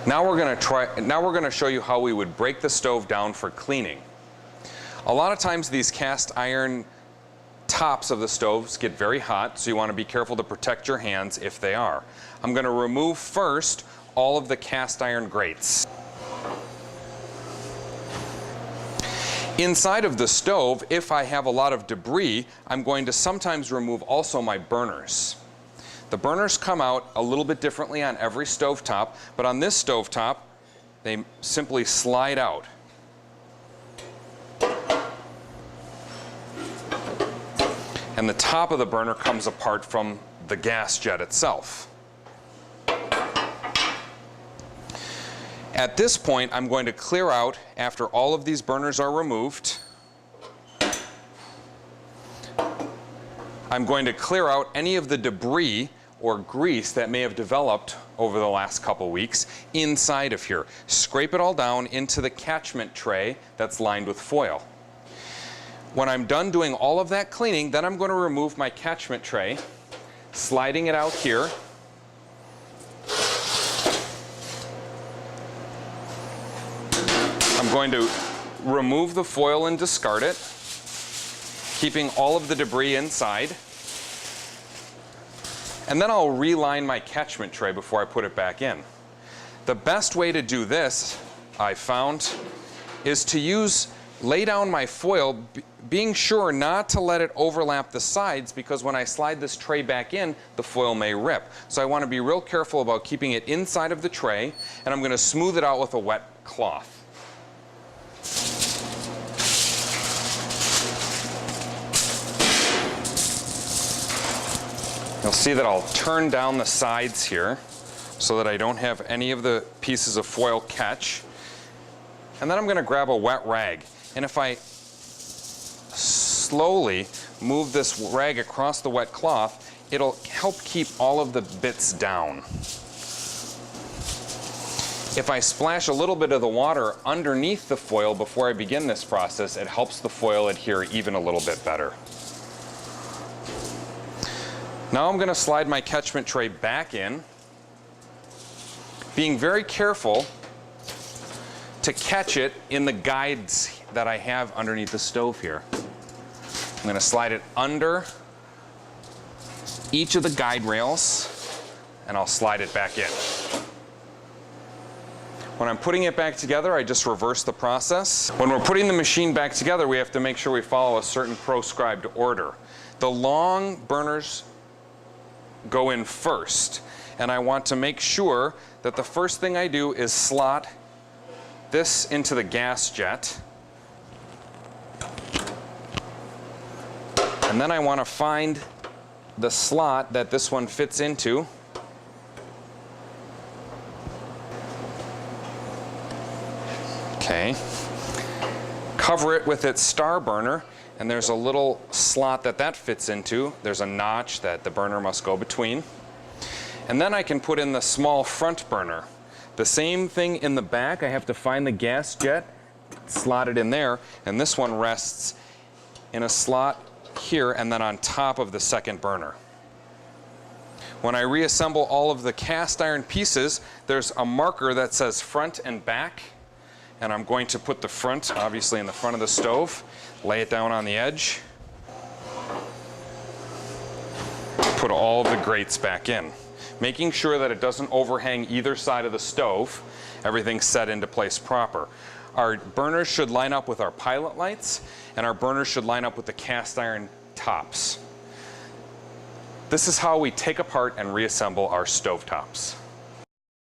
Now we're going to show you how we would break the stove down for cleaning. A lot of times these cast iron tops of the stoves get very hot, so you want to be careful to protect your hands if they are. I'm going to remove first all of the cast iron grates. Inside of the stove, if I have a lot of debris, I'm going to sometimes remove also my burners. The burners come out a little bit differently on every stovetop, but on this stovetop, they simply slide out. And the top of the burner comes apart from the gas jet itself. At this point, I'm going to clear out, after all of these burners are removed, I'm going to clear out any of the debris or grease that may have developed over the last couple weeks inside of here. Scrape it all down into the catchment tray that's lined with foil. When I'm done doing all of that cleaning, then I'm going to remove my catchment tray, sliding it out here. I'm going to remove the foil and discard it, keeping all of the debris inside. And then I'll reline my catchment tray before I put it back in. The best way to do this, I found, is to lay down my foil, being sure not to let it overlap the sides, because when I slide this tray back in, the foil may rip. So I want to be real careful about keeping it inside of the tray, and I'm going to smooth it out with a wet cloth. You'll see that I'll turn down the sides here so that I don't have any of the pieces of foil catch. And then I'm going to grab a wet rag. And if I slowly move this rag across the wet cloth, it'll help keep all of the bits down. If I splash a little bit of the water underneath the foil before I begin this process, it helps the foil adhere even a little bit better. Now I'm going to slide my catchment tray back in, being very careful to catch it in the guides that I have underneath the stove here. I'm going to slide it under each of the guide rails, and I'll slide it back in. When I'm putting it back together, I just reverse the process. When we're putting the machine back together, we have to make sure we follow a certain proscribed order. The long burners go in first, and I want to make sure that the first thing I do is slot this into the gas jet, and then I want to find the slot that this one fits into. Okay, cover it with its star burner, and there's a little slot that fits into. There's a notch that the burner must go between. And then I can put in the small front burner. The same thing in the back. I have to find the gas jet, slot it in there, and this one rests in a slot here and then on top of the second burner. When I reassemble all of the cast iron pieces, there's a marker that says front and back. And I'm going to put the front, obviously, in the front of the stove, lay it down on the edge, put all of the grates back in, making sure that it doesn't overhang either side of the stove. Everything's set into place proper. Our burners should line up with our pilot lights, and our burners should line up with the cast iron tops. This is how we take apart and reassemble our stove tops.